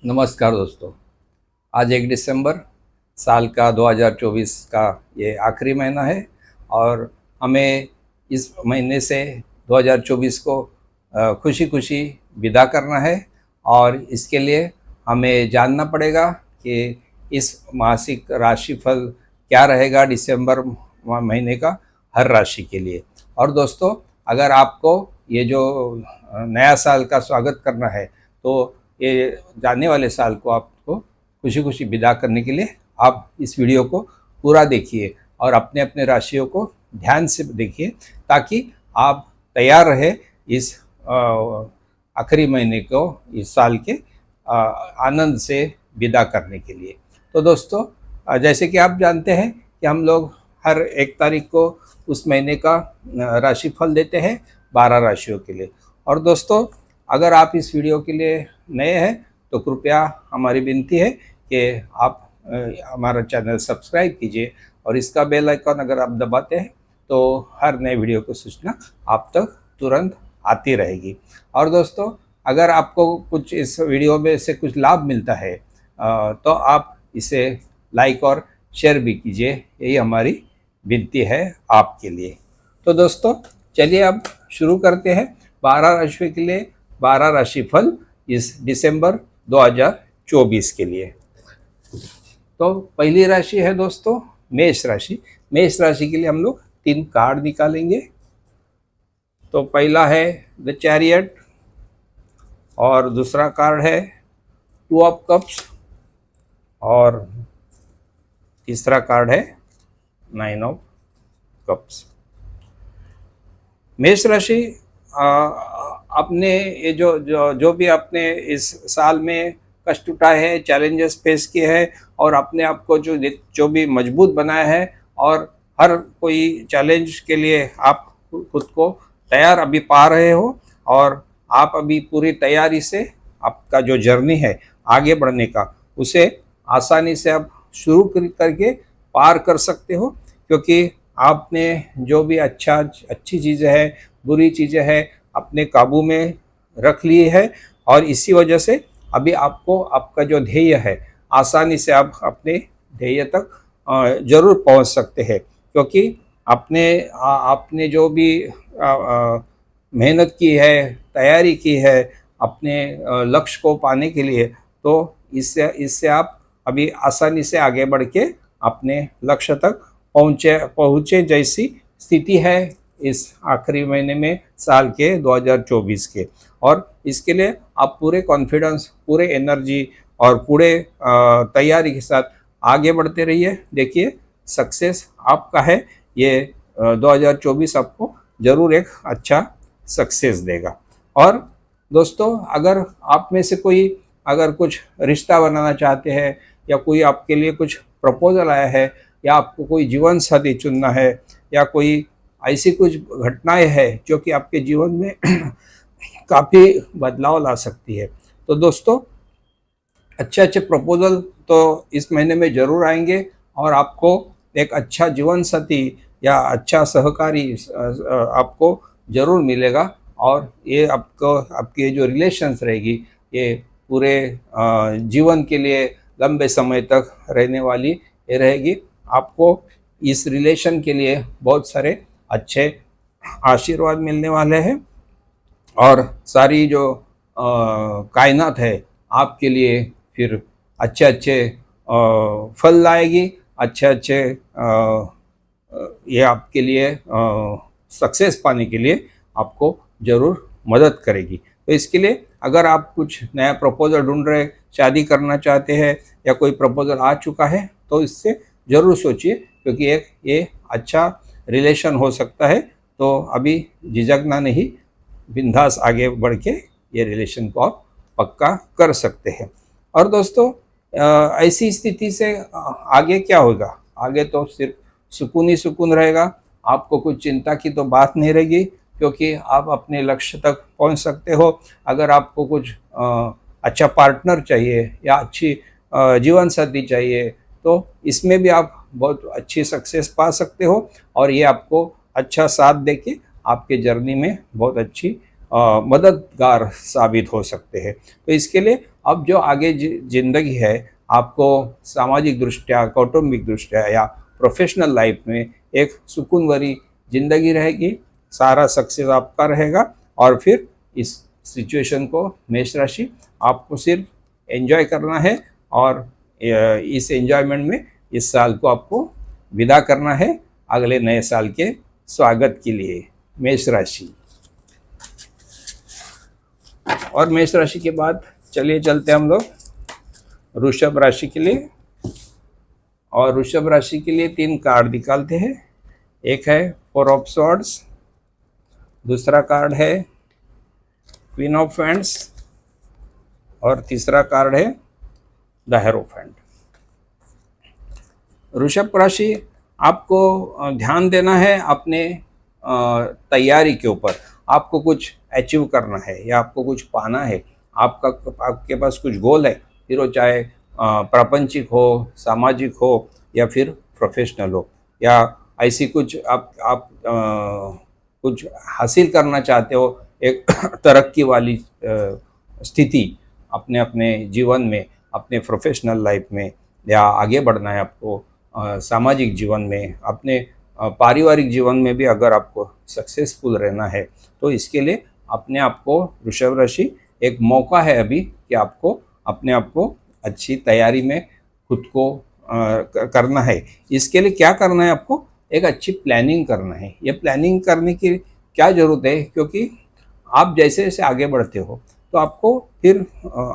नमस्कार दोस्तों। आज 1 दिसंबर साल का 2024 का ये आखिरी महीना है और हमें इस महीने से 2024 को खुशी खुशी विदा करना है। और इसके लिए हमें जानना पड़ेगा कि इस मासिक राशिफल क्या रहेगा दिसंबर महीने का हर राशि के लिए। और दोस्तों, अगर आपको ये जो नया साल का स्वागत करना है तो ये जाने वाले साल को आपको खुशी खुशी विदा करने के लिए आप इस वीडियो को पूरा देखिए और अपने अपने राशियों को ध्यान से देखिए ताकि आप तैयार रहे इस आखिरी महीने को, इस साल के आनंद से विदा करने के लिए। तो दोस्तों, जैसे कि आप जानते हैं कि हम लोग हर 1 तारीख को उस महीने का राशिफल देते हैं 12 राशियों के लिए। और दोस्तों, अगर आप इस वीडियो के लिए नए हैं तो कृपया हमारी विनती है कि आप हमारा चैनल सब्सक्राइब कीजिए और इसका बेल आइकन अगर आप दबाते हैं तो हर नए वीडियो की सूचना आप तक तुरंत आती रहेगी। और दोस्तों, अगर आपको कुछ इस वीडियो में से कुछ लाभ मिलता है तो आप इसे लाइक और शेयर भी कीजिए, यही हमारी विनती है आपके लिए। तो दोस्तों, चलिए अब शुरू करते हैं 12 राशियों के लिए 12 राशिफल इस दिसंबर 2024 के लिए। तो पहली राशि है दोस्तों मेष राशि। मेष राशि के लिए हम लोग 3 कार्ड निकालेंगे। तो पहला है द चैरियट और दूसरा कार्ड है 2 ऑफ कप्स और तीसरा कार्ड है 9 ऑफ कप्स। मेष राशि आपने ये जो भी आपने इस साल में कष्ट उठाए हैं, चैलेंजेस फेस किए हैं और अपने आप को जो भी मजबूत बनाया है और हर कोई चैलेंज के लिए आप खुद को तैयार अभी पा रहे हो और आप अभी पूरी तैयारी से आपका जो जर्नी है आगे बढ़ने का, उसे आसानी से आप शुरू करके पार कर सकते हो, क्योंकि आपने जो भी अच्छी चीज़ें हैं, बुरी चीज़ें हैं, अपने काबू में रख लिए है और इसी वजह से अभी आपको आपका जो ध्येय है आसानी से आप अपने ध्येय तक जरूर पहुंच सकते हैं, क्योंकि आपने जो भी मेहनत की है, तैयारी की है अपने लक्ष्य को पाने के लिए, तो इससे आप अभी आसानी से आगे बढ़ के अपने लक्ष्य तक पहुँचे जैसी स्थिति है इस आखिरी महीने में साल के 2024 के। और इसके लिए आप पूरे कॉन्फिडेंस, पूरे एनर्जी और पूरे तैयारी के साथ आगे बढ़ते रहिए। देखिए, सक्सेस आपका है। ये 2024 आपको जरूर एक अच्छा सक्सेस देगा। और दोस्तों, अगर आप में से कोई अगर कुछ रिश्ता बनाना चाहते हैं या कोई आपके लिए कुछ प्रपोजल आया है या आपको कोई जीवन साथी चुनना है या कोई ऐसी कुछ घटनाएं हैं जो कि आपके जीवन में काफ़ी बदलाव ला सकती है, तो दोस्तों अच्छे अच्छे प्रपोजल तो इस महीने में ज़रूर आएंगे और आपको एक अच्छा जीवन साथी या अच्छा सहकारी आपको ज़रूर मिलेगा। और ये आपको आपकी जो रिलेशंस रहेगी ये पूरे जीवन के लिए लंबे समय तक रहने वाली ये रहेगी। आपको इस रिलेशन के लिए बहुत सारे अच्छे आशीर्वाद मिलने वाले हैं और सारी जो कायनात है आपके लिए फिर अच्छे अच्छे फल लाएगी, अच्छे अच्छे ये आपके लिए सक्सेस पाने के लिए आपको ज़रूर मदद करेगी। तो इसके लिए अगर आप कुछ नया प्रपोजल ढूंढ रहे, शादी करना चाहते हैं या कोई प्रपोजल आ चुका है, तो इससे ज़रूर सोचिए, क्योंकि ये अच्छा रिलेशन हो सकता है। तो अभी झिझकना नहीं, बिंदास आगे बढ़ के ये रिलेशन को आप पक्का कर सकते हैं। और दोस्तों, ऐसी स्थिति से आगे क्या होगा? आगे तो सिर्फ सुकून ही सुकून रहेगा। आपको कुछ चिंता की तो बात नहीं रहेगी, क्योंकि आप अपने लक्ष्य तक पहुंच सकते हो। अगर आपको कुछ अच्छा पार्टनर चाहिए या अच्छी जीवन साथी चाहिए, तो इसमें भी आप बहुत अच्छी सक्सेस पा सकते हो और ये आपको अच्छा साथ देके आपके जर्नी में बहुत अच्छी मददगार साबित हो सकते हैं। तो इसके लिए अब जो आगे जिंदगी है, आपको सामाजिक दृष्टया, कौटुंबिक दृष्टया या प्रोफेशनल लाइफ में एक सुकून भरी जिंदगी रहेगी, सारा सक्सेस आपका रहेगा। और फिर इस सिचुएशन को मेष राशि आपको सिर्फ एंजॉय करना है और इस एंजॉयमेंट में इस साल को आपको विदा करना है अगले नए साल के स्वागत के लिए। मेष राशि। और मेष राशि के बाद चलिए चलते हैं हम लोग वृषभ राशि के लिए। और वृषभ राशि के लिए 3 कार्ड निकालते हैं। एक है 4 ऑफ स्वॉर्ड्स, दूसरा कार्ड है क्वीन ऑफ हैंड्स और तीसरा कार्ड है द हेरोफेंट। वृषभ राशि, आपको ध्यान देना है अपने तैयारी के ऊपर। आपको कुछ अचीव करना है या आपको कुछ पाना है, आपके पास कुछ गोल है, फिर वो चाहे प्रापंचिक हो, सामाजिक हो या फिर प्रोफेशनल हो, या ऐसी कुछ आप कुछ हासिल करना चाहते हो, एक तरक्की वाली स्थिति अपने अपने जीवन में, अपने प्रोफेशनल लाइफ में, या आगे बढ़ना है आपको सामाजिक जीवन में, अपने पारिवारिक जीवन में भी अगर आपको सक्सेसफुल रहना है, तो इसके लिए अपने आप को वृषभ राशि एक मौका है अभी कि आपको अपने आप को अच्छी तैयारी में खुद को करना है। इसके लिए क्या करना है, आपको एक अच्छी प्लानिंग करना है। ये प्लानिंग करने की क्या ज़रूरत है, क्योंकि आप जैसे जैसे आगे बढ़ते हो तो आपको फिर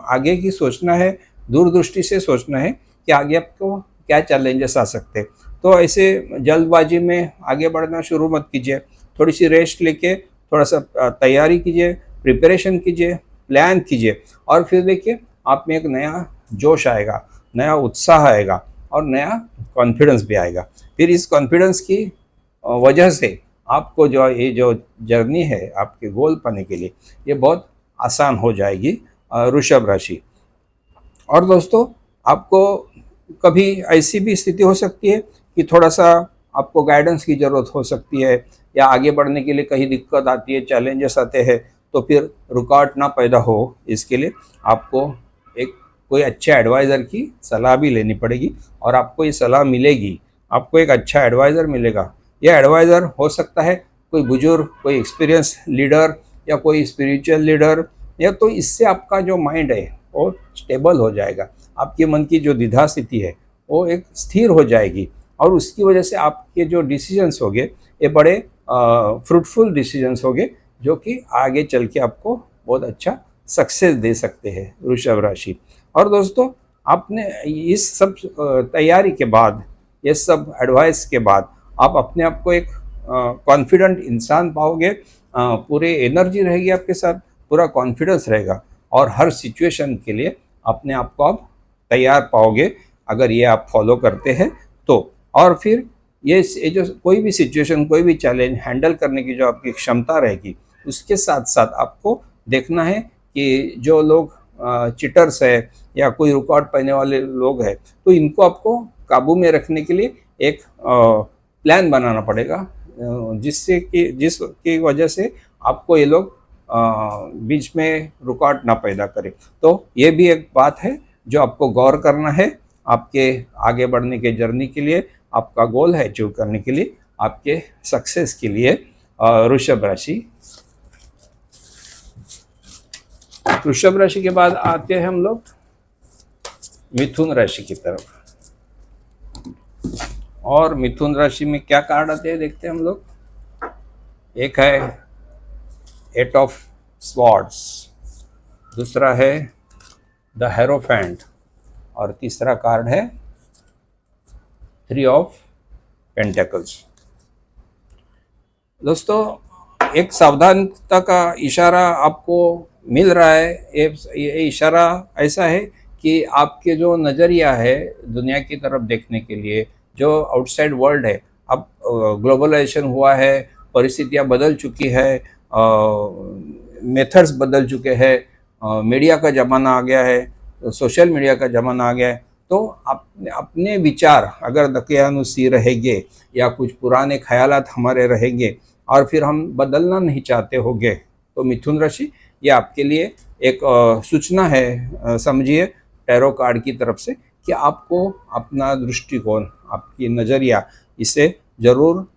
आगे की सोचना है, दूरदृष्टि से सोचना है कि आगे आपको क्या चैलेंजेस आ सकते हैं। तो ऐसे जल्दबाजी में आगे बढ़ना शुरू मत कीजिए। थोड़ी सी रेस्ट लेके थोड़ा सा तैयारी कीजिए, प्रिपरेशन कीजिए, प्लान कीजिए, और फिर देखिए आप में एक नया जोश आएगा, नया उत्साह आएगा और नया कॉन्फिडेंस भी आएगा। फिर इस कॉन्फिडेंस की वजह से आपको जो ये जो जर्नी है आपके गोल पाने के लिए, ये बहुत आसान हो जाएगी वृषभ राशि। और दोस्तों, आपको कभी ऐसी भी स्थिति हो सकती है कि थोड़ा सा आपको गाइडेंस की ज़रूरत हो सकती है, या आगे बढ़ने के लिए कहीं दिक्कत आती है, चैलेंजेस आते हैं, तो फिर रुकावट ना पैदा हो, इसके लिए आपको एक कोई अच्छे एडवाइज़र की सलाह भी लेनी पड़ेगी। और आपको ये सलाह मिलेगी, आपको एक अच्छा एडवाइज़र मिलेगा। यह एडवाइज़र हो सकता है कोई बुजुर्ग, कोई एक्सपीरियंस लीडर या कोई स्पिरिचुअल लीडर, या तो इससे आपका जो माइंड है वो स्टेबल हो जाएगा, आपके मन की जो द्विधा स्थिति है वो एक स्थिर हो जाएगी, और उसकी वजह से आपके जो डिसीजंस होंगे ये बड़े फ्रूटफुल डिसीजंस होंगे, जो कि आगे चल के आपको बहुत अच्छा सक्सेस दे सकते हैं वृषभ राशि। और दोस्तों, आपने इस सब तैयारी के बाद, ये सब एडवाइस के बाद आप अपने आप को एक कॉन्फिडेंट इंसान पाओगे, पूरी एनर्जी रहेगी आपके साथ, पूरा कॉन्फिडेंस रहेगा, और हर सिचुएशन के लिए अपने आप को आप तैयार पाओगे अगर ये आप फॉलो करते हैं तो। और फिर ये जो कोई भी सिचुएशन, कोई भी चैलेंज हैंडल करने की जो आपकी क्षमता रहेगी, उसके साथ साथ आपको देखना है कि जो लोग चिटर्स है या कोई रुकावट पाने वाले लोग हैं, तो इनको आपको काबू में रखने के लिए एक प्लान बनाना पड़ेगा, जिसकी वजह से आपको ये लोग बीच में रुकावट ना पैदा करें। तो ये भी एक बात है जो आपको गौर करना है आपके आगे बढ़ने के जर्नी के लिए, आपका गोल है अचीव करने के लिए, आपके सक्सेस के लिए। वृषभ राशि। वृषभ राशि के बाद आते हैं हम लोग मिथुन राशि की तरफ। और मिथुन राशि में क्या कार्ड आते हैं देखते हैं हम लोग। एक है 8 ऑफ स्वॉर्ड्स, दूसरा है द हेरोफेंट और तीसरा कार्ड है 3 ऑफ पेंटेकल्स। दोस्तों, एक सावधानता का इशारा आपको मिल रहा है। ये इशारा ऐसा है कि आपके जो नज़रिया है दुनिया की तरफ देखने के लिए, जो आउटसाइड वर्ल्ड है, अब ग्लोबलाइजेशन हुआ है, परिस्थितियाँ बदल चुकी है, मेथड्स बदल चुके हैं, मीडिया का ज़माना आ गया है, सोशल मीडिया का ज़माना आ गया है। तो अपने विचार अगर दकियानुसी रहेंगे या कुछ पुराने ख्यालात हमारे रहेंगे और फिर हम बदलना नहीं चाहते होंगे, तो मिथुन राशि ये आपके लिए एक सूचना है, समझिए टैरो कार्ड की तरफ से, कि आपको अपना दृष्टिकोण, आपकी नज़रिया, इसे ज़रूर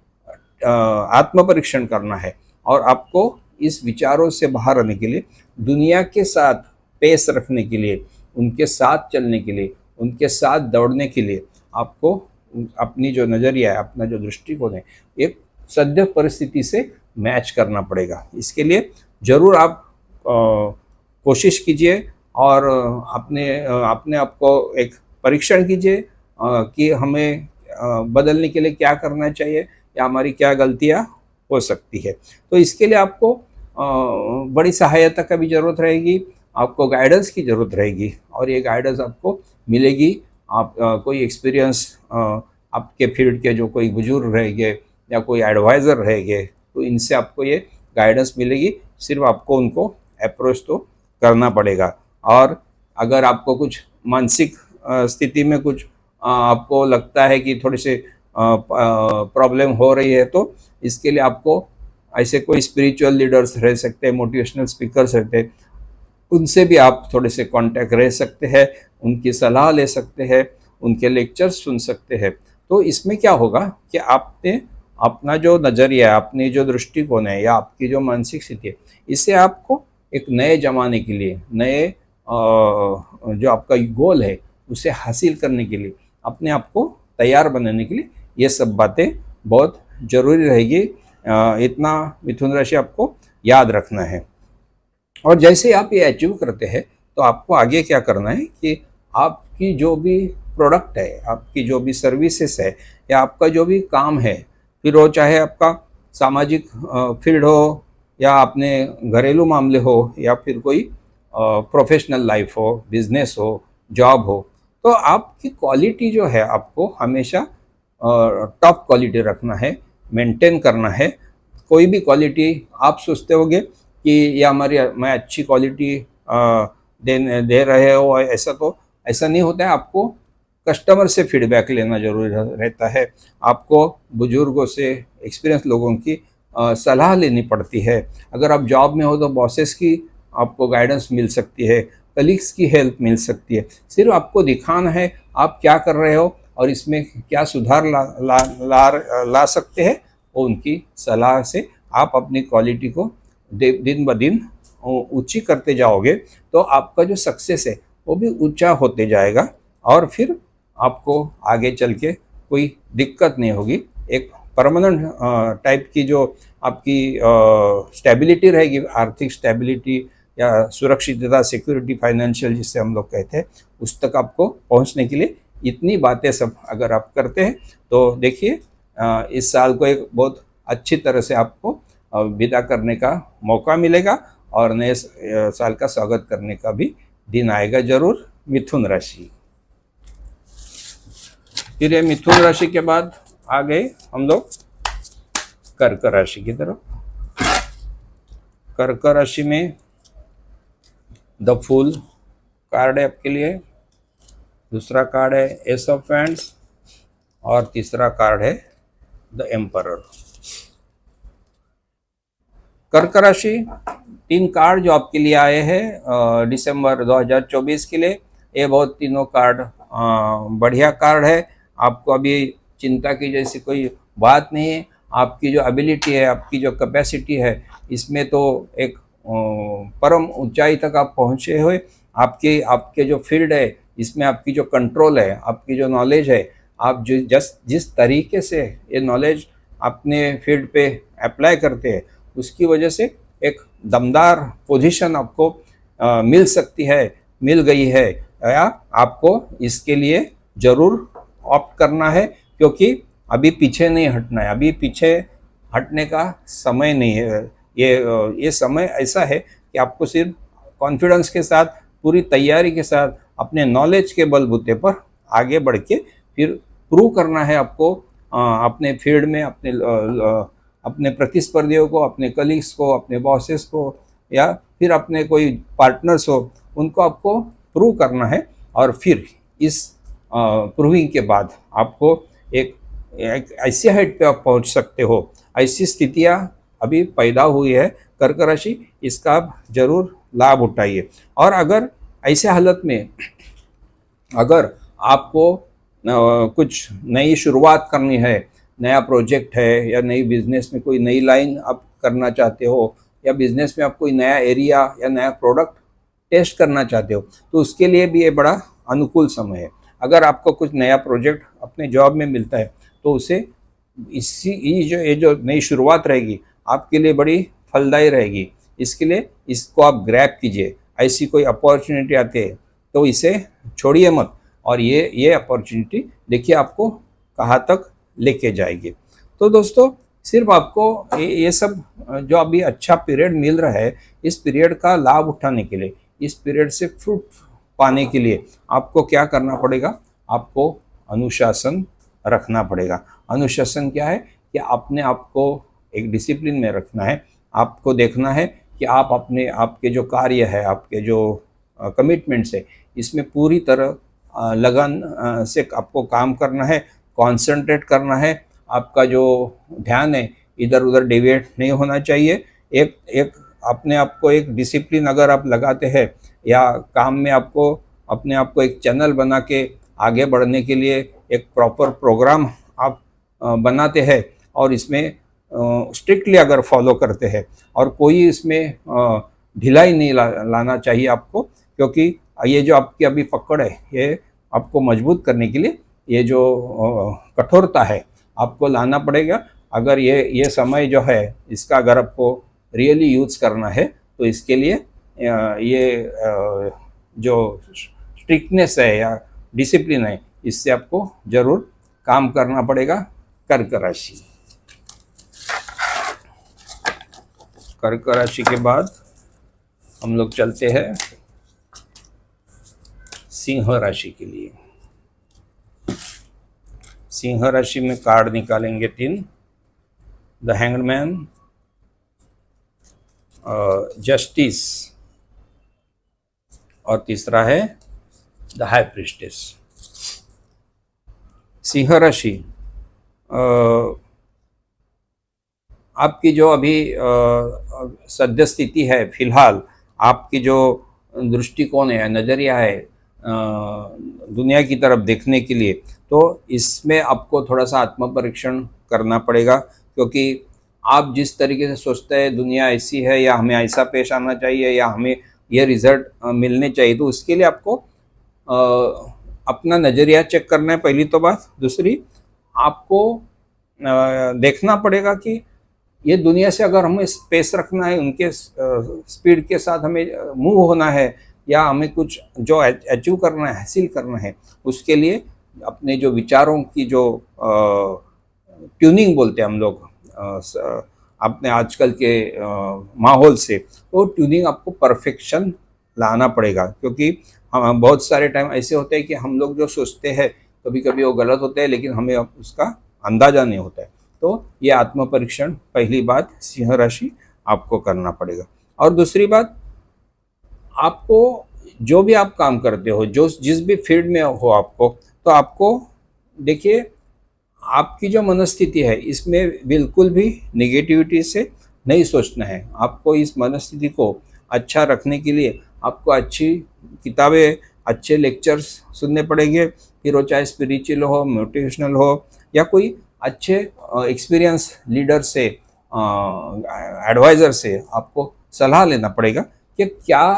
आत्म परीक्षण करना है। और आपको इस विचारों से बाहर आने के लिए, दुनिया के साथ पेस रखने के लिए, उनके साथ चलने के लिए, उनके साथ दौड़ने के लिए, आपको अपनी जो नज़रिया है, अपना जो दृष्टिकोण है, एक सद्य परिस्थिति से मैच करना पड़ेगा। इसके लिए ज़रूर आप कोशिश कीजिए और अपने आप को एक परीक्षण कीजिए कि हमें बदलने के लिए क्या करना चाहिए या हमारी क्या गलतियाँ हो सकती है। तो इसके लिए आपको बड़ी सहायता का भी ज़रूरत रहेगी, आपको गाइडेंस की ज़रूरत रहेगी, और ये गाइडेंस आपको मिलेगी। आप कोई एक्सपीरियंस आपके फील्ड के जो कोई बुजुर्ग रहेंगे या कोई एडवाइज़र रहेंगे, तो इनसे आपको ये गाइडेंस मिलेगी। सिर्फ आपको उनको अप्रोच तो करना पड़ेगा। और अगर आपको कुछ मानसिक स्थिति में कुछ आपको लगता है कि थोड़ी सी प्रॉब्लम हो रही है, तो इसके लिए आपको ऐसे कोई स्पिरिचुअल लीडर्स रह सकते हैं, मोटिवेशनल स्पीकर्स रहते हैं, उनसे भी आप थोड़े से कांटेक्ट रह सकते हैं, उनकी सलाह ले सकते हैं, उनके लेक्चर्स सुन सकते हैं। तो इसमें क्या होगा कि आपने अपना जो नज़रिया, अपनी जो दृष्टिकोण है या आपकी जो मानसिक स्थिति है, इससे आपको एक नए ज़माने के लिए, नए जो आपका गोल है उसे हासिल करने के लिए, अपने आप को तैयार बनाने के लिए ये सब बातें बहुत ज़रूरी रहेगी। इतना मिथुन राशि आपको याद रखना है। और जैसे ही आप ये अचीव करते हैं, तो आपको आगे क्या करना है कि आपकी जो भी प्रोडक्ट है, आपकी जो भी सर्विसेज है, या आपका जो भी काम है, फिर वो चाहे आपका सामाजिक फील्ड हो, या अपने घरेलू मामले हो, या फिर कोई प्रोफेशनल लाइफ हो, बिजनेस हो, जॉब हो, तो आपकी क्वालिटी जो है आपको हमेशा टॉप क्वालिटी रखना है, मेंटेन करना है। कोई भी क्वालिटी आप सोचते होगे कि ये हमारी मैं अच्छी क्वालिटी दे रहे हो, ऐसा नहीं होता है। आपको कस्टमर से फीडबैक लेना जरूरी रहता है, आपको बुजुर्गों से, एक्सपीरियंस लोगों की सलाह लेनी पड़ती है। अगर आप जॉब में हो तो बॉसेस की आपको गाइडेंस मिल सकती है, कलीग्स की हेल्प मिल सकती है। सिर्फ आपको दिखाना है आप क्या कर रहे हो और इसमें क्या सुधार ला सकते हैं, और उनकी सलाह से आप अपनी क्वालिटी को दिन ब दिन ऊंची करते जाओगे, तो आपका जो सक्सेस है वो भी ऊंचा होते जाएगा, और फिर आपको आगे चल के कोई दिक्कत नहीं होगी। एक परमानेंट टाइप की जो आपकी स्टेबिलिटी रहेगी, आर्थिक स्टेबिलिटी या सुरक्षितता, सिक्योरिटी, फाइनेंशियल जिससे हम लोग कहते हैं, उस तक आपको पहुंचने के लिए इतनी बातें सब अगर आप करते हैं, तो देखिए इस साल को एक बहुत अच्छी तरह से आपको विदा करने का मौका मिलेगा, और नए साल का स्वागत करने का भी दिन आएगा जरूर। मिथुन राशि। फिर ये मिथुन राशि के बाद आ गए हम लोग कर्क राशि की तरफ। कर्क राशि में द फूल कार्ड है आपके लिए, दूसरा कार्ड है एस ऑफ हैंड्स, और तीसरा कार्ड है द एम्परर। कर्क राशि, 3 कार्ड जो आपके लिए आए हैं दिसंबर 2024 के लिए, ये बहुत तीनों कार्ड बढ़िया कार्ड है। आपको अभी चिंता की जैसी कोई बात नहीं है। आपकी जो एबिलिटी है, आपकी जो कैपेसिटी है, इसमें तो एक परम ऊंचाई तक आप पहुँचे हुए। आपके जो फील्ड है, इसमें आपकी जो कंट्रोल है, आपकी जो नॉलेज है, आप जिस तरीके से ये नॉलेज अपने फील्ड पे अप्लाई करते हैं, उसकी वजह से एक दमदार पोजीशन आपको मिल सकती है, मिल गई है, या आपको इसके लिए ज़रूर ऑप्ट करना है, क्योंकि अभी पीछे नहीं हटना है। अभी पीछे हटने का समय नहीं है। ये समय ऐसा है कि आपको सिर्फ कॉन्फिडेंस के साथ, पूरी तैयारी के साथ, अपने नॉलेज के बलबूते पर आगे बढ़ के फिर प्रूव करना है आपको अपने फील्ड में, अपने प्रतिस्पर्धियों को, अपने कलीग्स को, अपने बॉसेस को, या फिर अपने कोई पार्टनर्स हो, उनको आपको प्रूव करना है। और फिर इस प्रूविंग के बाद आपको एक ऐसी हाइट पे आप पहुंच सकते हो। ऐसी स्थितियां अभी पैदा हुई है कर्क राशि, इसका आप जरूर लाभ उठाइए। और अगर ऐसे हालत में अगर आपको कुछ नई शुरुआत करनी है, नया प्रोजेक्ट है या नई बिजनेस में कोई नई लाइन आप करना चाहते हो, या बिजनेस में आप कोई नया एरिया या नया प्रोडक्ट टेस्ट करना चाहते हो, तो उसके लिए भी ये बड़ा अनुकूल समय है। अगर आपको कुछ नया प्रोजेक्ट अपने जॉब में मिलता है तो उसे ये जो नई शुरुआत रहेगी आपके लिए बड़ी फलदायी रहेगी। इसके लिए इसको आप ग्रैब कीजिए। ऐसी कोई अपॉर्चुनिटी आती है तो इसे छोड़िए मत, और ये अपॉर्चुनिटी देखिए आपको कहाँ तक लेके जाएगी। तो दोस्तों, सिर्फ आपको ये सब जो अभी अच्छा पीरियड मिल रहा है, इस पीरियड का लाभ उठाने के लिए, इस पीरियड से फ्रूट पाने के लिए आपको क्या करना पड़ेगा? आपको अनुशासन रखना पड़ेगा। अनुशासन क्या है? कि अपने आप को एक डिसिप्लिन में रखना है। आपको देखना है कि आप आपके जो कार्य है, आपके जो कमिटमेंट्स है, इसमें पूरी तरह लगन से आपको काम करना है, कंसंट्रेट करना है। आपका जो ध्यान है इधर उधर डिविएट नहीं होना चाहिए। एक एक अपने आप को एक डिसिप्लिन अगर आप लगाते हैं, या काम में आपको अपने आप को एक चैनल बना के आगे बढ़ने के लिए एक प्रॉपर प्रोग्राम आप बनाते हैं, और इसमें स्ट्रिक्टली अगर फॉलो करते हैं, और कोई इसमें ढिलाई नहीं लाना चाहिए आपको, क्योंकि ये जो आपकी अभी पकड़ है, ये आपको मजबूत करने के लिए ये जो कठोरता है आपको लाना पड़ेगा। अगर ये समय जो है इसका अगर आपको रियली यूज़ करना है, तो इसके लिए ये जो स्ट्रिक्टनेस है या डिसिप्लिन है, इससे आपको ज़रूर काम करना पड़ेगा। कर्क राशि, कर्क राशि के बाद हम लोग चलते हैं सिंह राशि के लिए। सिंह राशि में कार्ड निकालेंगे 3, द हैंग्ड मैन, जस्टिस, और तीसरा है द हाई प्रीस्टेस। सिंह राशि, आपकी जो अभी सद्य स्थिति है, फिलहाल आपकी जो दृष्टिकोण है, नज़रिया है दुनिया की तरफ देखने के लिए, तो इसमें आपको थोड़ा सा आत्मपरीक्षण करना पड़ेगा। क्योंकि आप जिस तरीके से सोचते हैं दुनिया ऐसी है, या हमें ऐसा पेश आना चाहिए, या हमें ये रिज़ल्ट मिलने चाहिए, तो उसके लिए आपको अपना नज़रिया चेक करना है, पहली तो बात। दूसरी, आपको देखना पड़ेगा कि ये दुनिया से अगर हमें स्पेस रखना है, उनके स्पीड के साथ हमें मूव होना है, या हमें कुछ जो अचीव करना है, हासिल करना है, उसके लिए अपने जो विचारों की जो ट्यूनिंग बोलते हैं हम लोग अपने आजकल के माहौल से, तो ट्यूनिंग आपको परफेक्शन लाना पड़ेगा। क्योंकि हम बहुत सारे टाइम ऐसे होते हैं कि हम लोग जो सोचते हैं कभी कभी वो गलत होते हैं, लेकिन हमें उसका अंदाज़ा नहीं होता है। तो ये आत्मपरीक्षण पहली बात सिंह राशि आपको करना पड़ेगा। और दूसरी बात, आपको जो भी आप काम करते हो, जिस भी फील्ड में हो आपको, तो आपको देखिए आपकी जो मनस्थिति है इसमें बिल्कुल भी नेगेटिविटी से नहीं सोचना है। आपको इस मनस्थिति को अच्छा रखने के लिए आपको अच्छी किताबें, अच्छे लेक्चर्स सुनने पड़ेंगे, फिर वो चाहे स्पिरिचुअल हो, मोटिवेशनल हो, या कोई अच्छे एक्सपीरियंस लीडर से, एडवाइज़र से आपको सलाह लेना पड़ेगा कि क्या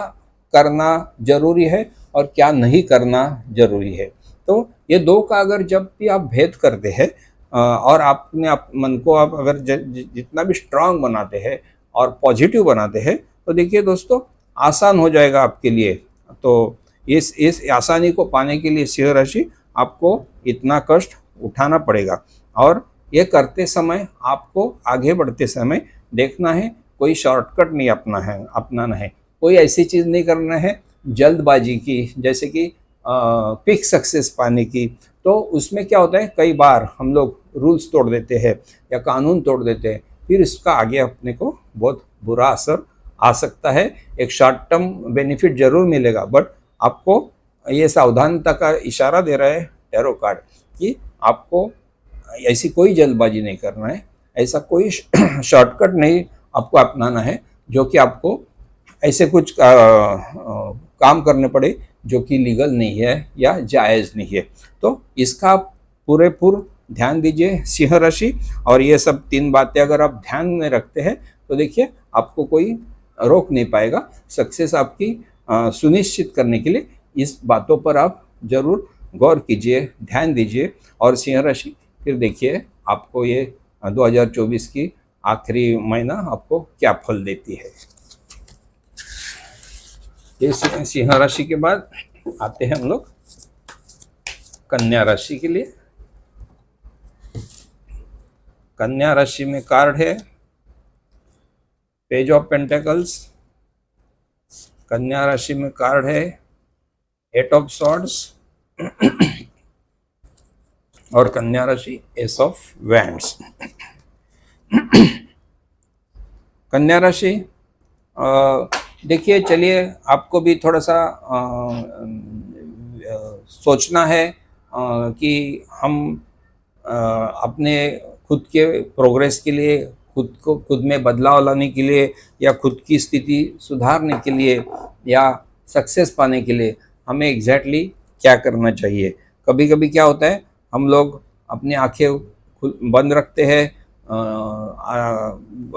करना ज़रूरी है और क्या नहीं करना ज़रूरी है। तो ये दो का अगर जब भी आप भेद करते हैं, और आपने मन को आप अगर जितना भी स्ट्रांग बनाते हैं और पॉजिटिव बनाते हैं, तो देखिए दोस्तों, आसान हो जाएगा आपके लिए। तो इस आसानी को पाने के लिए सिंह राशि आपको इतना कष्ट उठाना पड़ेगा। और ये करते समय आपको आगे बढ़ते समय देखना है, कोई शॉर्टकट नहीं अपनाना है, कोई ऐसी चीज़ नहीं करना है जल्दबाजी की, जैसे कि क्विक सक्सेस पाने की। तो उसमें क्या होता है, कई बार हम लोग रूल्स तोड़ देते हैं या कानून तोड़ देते हैं, फिर इसका आगे अपने को बहुत बुरा असर आ सकता है। एक शॉर्ट टर्म बेनिफिट जरूर मिलेगा, बट आपको ये सावधानता का इशारा दे रहा है टैरो कार्ड कि आपको ऐसी कोई जल्दबाजी नहीं करना है, ऐसा कोई शॉर्टकट नहीं आपको अपनाना है जो कि आपको ऐसे कुछ काम करने पड़े जो कि लीगल नहीं है या जायज़ नहीं है। तो इसका आप पूरेपूर ध्यान दीजिए सिंह राशि, और ये सब 3 बातें अगर आप ध्यान में रखते हैं तो देखिए आपको कोई रोक नहीं पाएगा। सक्सेस आपकी सुनिश्चित करने के लिए इस बातों पर आप ज़रूर गौर कीजिए, ध्यान दीजिए, और सिंह राशि फिर देखिए आपको ये 2024 की आखिरी महीना आपको क्या फल देती है। ये सिंह राशि के बाद आते हैं हम लोग कन्या राशि के लिए। कन्या राशि में कार्ड है पेज ऑफ पेंटेकल्स, कन्या राशि में कार्ड है 8 ऑफ सॉर्ड्स और कन्या राशि एस ऑफ वैंड्स। कन्या राशि देखिए, चलिए आपको भी थोड़ा सा सोचना है कि हम अपने खुद के प्रोग्रेस के लिए, खुद में बदलाव लाने के लिए, या खुद की स्थिति सुधारने के लिए, या सक्सेस पाने के लिए हमें एग्जैक्टली क्या करना चाहिए। कभी कभी क्या होता है, हम लोग अपनी आंखें बंद रखते हैं,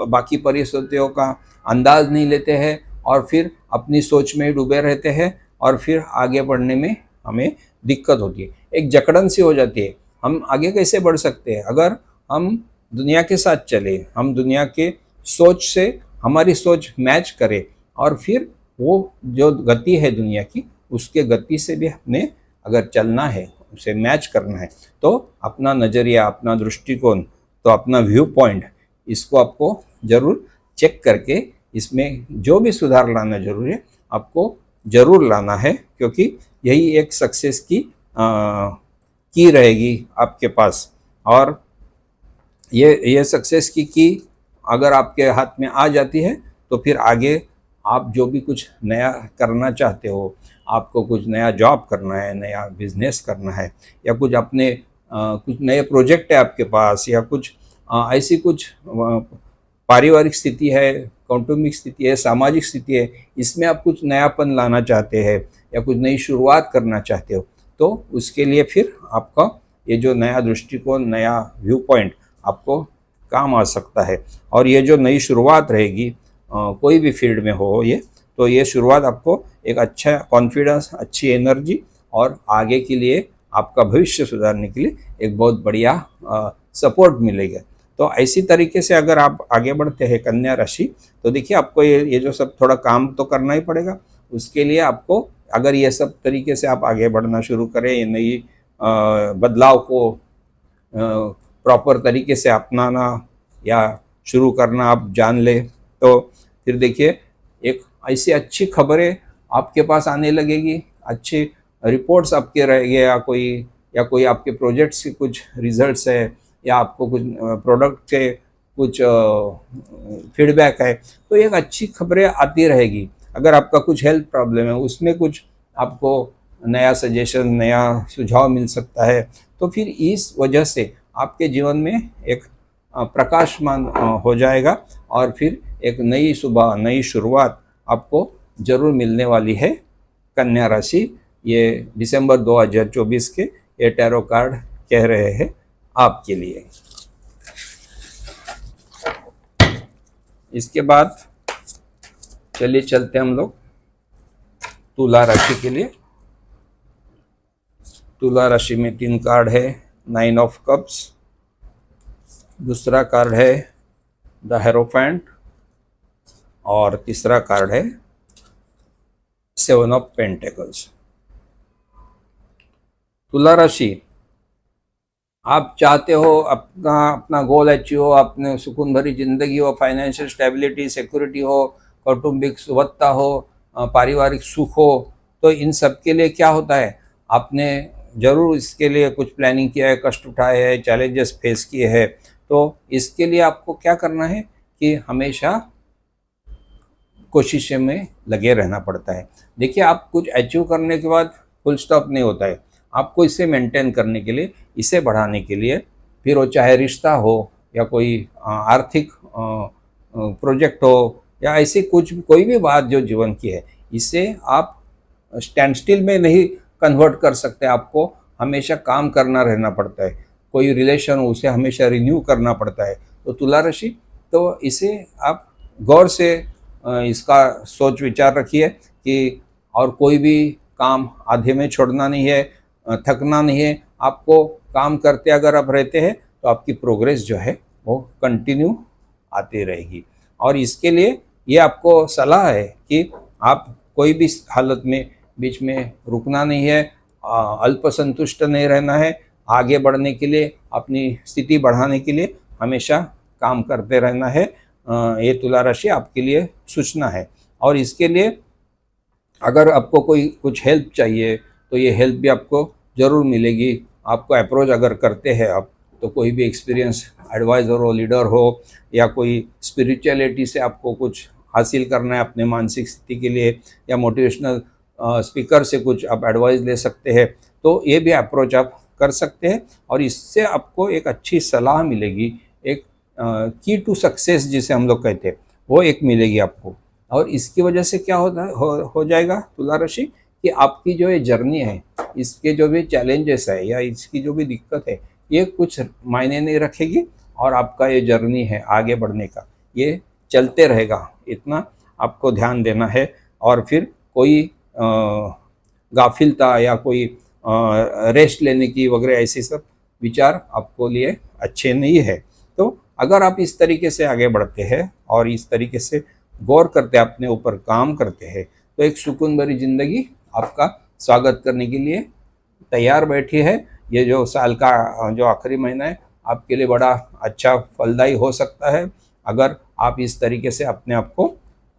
बाकी परिस्थितियों का अंदाज नहीं लेते हैं, और फिर अपनी सोच में डूबे रहते हैं, और फिर आगे बढ़ने में हमें दिक्कत होती है, एक जकड़न सी हो जाती है। हम आगे कैसे बढ़ सकते हैं अगर हम दुनिया के साथ चले, हम दुनिया के सोच से हमारी सोच मैच करें, और फिर वो जो गति है दुनिया की, उसके गति से भी हमने अगर चलना है, उसे मैच करना है, तो अपना नज़रिया, अपना दृष्टिकोण, तो अपना व्यू पॉइंट, इसको आपको ज़रूर चेक करके इसमें जो भी सुधार लाना जरूरी है आपको ज़रूर लाना है, क्योंकि यही एक सक्सेस की रहेगी आपके पास। और ये सक्सेस की अगर आपके हाथ में आ जाती है तो फिर आगे आप जो भी कुछ नया करना चाहते हो, आपको कुछ नया जॉब करना है, नया बिजनेस करना है, या कुछ अपने कुछ नए प्रोजेक्ट है आपके पास, या कुछ ऐसी कुछ पारिवारिक स्थिति है, कौटुंबिक स्थिति है, सामाजिक स्थिति है, इसमें आप कुछ नयापन लाना चाहते हैं या कुछ नई शुरुआत करना चाहते हो, तो उसके लिए फिर आपका ये जो नया दृष्टिकोण, नया व्यू पॉइंट आपको काम आ सकता है। और ये जो नई शुरुआत रहेगी कोई भी फील्ड में हो ये, तो ये शुरुआत आपको एक अच्छा कॉन्फिडेंस, अच्छी एनर्जी, और आगे के लिए आपका भविष्य सुधारने के लिए एक बहुत बढ़िया सपोर्ट मिलेगा। तो ऐसी तरीके से अगर आप आगे बढ़ते हैं कन्या राशि, तो देखिए आपको ये जो सब थोड़ा काम तो करना ही पड़ेगा। उसके लिए आपको अगर ये सब तरीके से आप आगे बढ़ना शुरू करें, ये नई बदलाव को प्रॉपर तरीके से अपनाना या शुरू करना आप जान ले, तो फिर देखिए एक ऐसी अच्छी खबरें आपके पास आने लगेगी, अच्छी रिपोर्ट्स आपके रहेंगे, या कोई आपके प्रोजेक्ट्स के कुछ रिजल्ट्स है, या आपको कुछ प्रोडक्ट के कुछ फीडबैक है, तो एक अच्छी खबरें आती रहेगी। अगर आपका कुछ हेल्थ प्रॉब्लम है, उसमें कुछ आपको नया सजेशन, नया सुझाव मिल सकता है, तो फिर इस वजह से आपके जीवन में एक प्रकाशमान हो जाएगा, और फिर एक नई सुबह, नई शुरुआत आपको जरूर मिलने वाली है। कन्या राशि, ये दिसंबर 2024 के ये टैरो कार्ड कह रहे हैं आपके लिए। इसके बाद चलिए चलते हम लोग तुला राशि के लिए। तुला राशि में 3 कार्ड है 9 ऑफ कप्स, दूसरा कार्ड है द हेरोफेंट, और तीसरा कार्ड है 7 ऑफ पेंटेकल्स। तुला राशि, आप चाहते हो अपना गोल अचीव हो, अपने सुकून भरी जिंदगी हो, फाइनेंशियल स्टेबिलिटी, सिक्योरिटी हो, कौटुंबिक सुवत्ता हो, पारिवारिक सुख हो, तो इन सब के लिए क्या होता है, आपने ज़रूर इसके लिए कुछ प्लानिंग किया है, कष्ट उठाए हैं, चैलेंजेस फेस किए हैं। तो इसके लिए आपको क्या करना है कि हमेशा कोशिशों में लगे रहना पड़ता है। देखिए, आप कुछ अचीव करने के बाद फुल स्टॉप नहीं होता है, आपको इसे मेंटेन करने के लिए, इसे बढ़ाने के लिए, फिर वो चाहे रिश्ता हो, या कोई आर्थिक प्रोजेक्ट हो, या ऐसी कुछ कोई भी बात जो जीवन की है, इसे आप स्टैंड स्टिल में नहीं कन्वर्ट कर सकते। आपको हमेशा काम करना रहना पड़ता है। कोई रिलेशन हो उसे हमेशा रिन्यू करना पड़ता है। तो तुला राशि, तो इसे आप गौर से इसका सोच विचार रखिए कि और कोई भी काम आधे में छोड़ना नहीं है, थकना नहीं है। आपको काम करते अगर आप रहते हैं तो आपकी प्रोग्रेस जो है वो कंटिन्यू आती रहेगी। और इसके लिए ये आपको सलाह है कि आप कोई भी हालत में बीच में रुकना नहीं है, अल्पसंतुष्ट नहीं रहना है। आगे बढ़ने के लिए, अपनी स्थिति बढ़ाने के लिए हमेशा काम करते रहना है। ये तुला राशि आपके लिए सूचना है। और इसके लिए अगर आपको कोई कुछ हेल्प चाहिए तो ये हेल्प भी आपको ज़रूर मिलेगी। आपको अप्रोच अगर करते हैं आप, तो कोई भी एक्सपीरियंस एडवाइज़र हो, लीडर हो, या कोई स्पिरिचुअलिटी से आपको कुछ हासिल करना है अपने मानसिक स्थिति के लिए, या मोटिवेशनल स्पीकर से कुछ आप एडवाइस ले सकते हैं, तो ये भी अप्रोच आप कर सकते हैं। और इससे आपको एक अच्छी सलाह मिलेगी, एक की टू सक्सेस जिसे हम लोग कहते हैं, वो एक मिलेगी आपको। और इसकी वजह से क्या होता है, हो जाएगा तुला राशि, कि आपकी जो ये जर्नी है, इसके जो भी चैलेंजेस है या इसकी जो भी दिक्कत है, ये कुछ मायने नहीं रखेगी। और आपका ये जर्नी है आगे बढ़ने का, ये चलते रहेगा। इतना आपको ध्यान देना है। और फिर कोई गाफिलता या कोई रेस्ट लेने की वगैरह ऐसे सब विचार आपको लिए अच्छे नहीं है। तो अगर आप इस तरीके से आगे बढ़ते हैं और इस तरीके से गौर करते हैं, अपने ऊपर काम करते हैं, तो एक सुकून भरी जिंदगी आपका स्वागत करने के लिए तैयार बैठी है। ये जो साल का जो आखिरी महीना है आपके लिए बड़ा अच्छा फलदायी हो सकता है, अगर आप इस तरीके से अपने आप को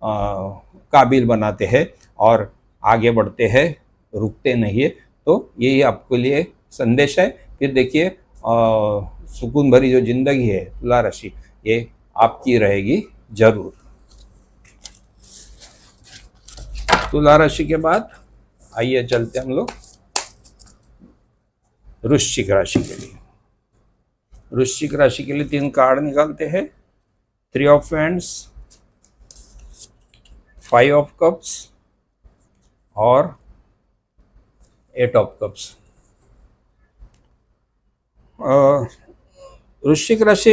काबिल बनाते हैं और आगे बढ़ते हैं, रुकते नहीं है। तो यही आपके लिए संदेश है। फिर देखिए सुकून भरी जो जिंदगी है तुला राशि, ये आपकी रहेगी जरूर। तुला राशि के बाद आइए चलते हम लोग वृश्चिक राशि के लिए। वृश्चिक राशि के लिए 3 कार्ड निकालते हैं। 3 ऑफ वैंड्स, 5 ऑफ कप्स और 8 ऑफ कप्स। वृश्चिक राशि,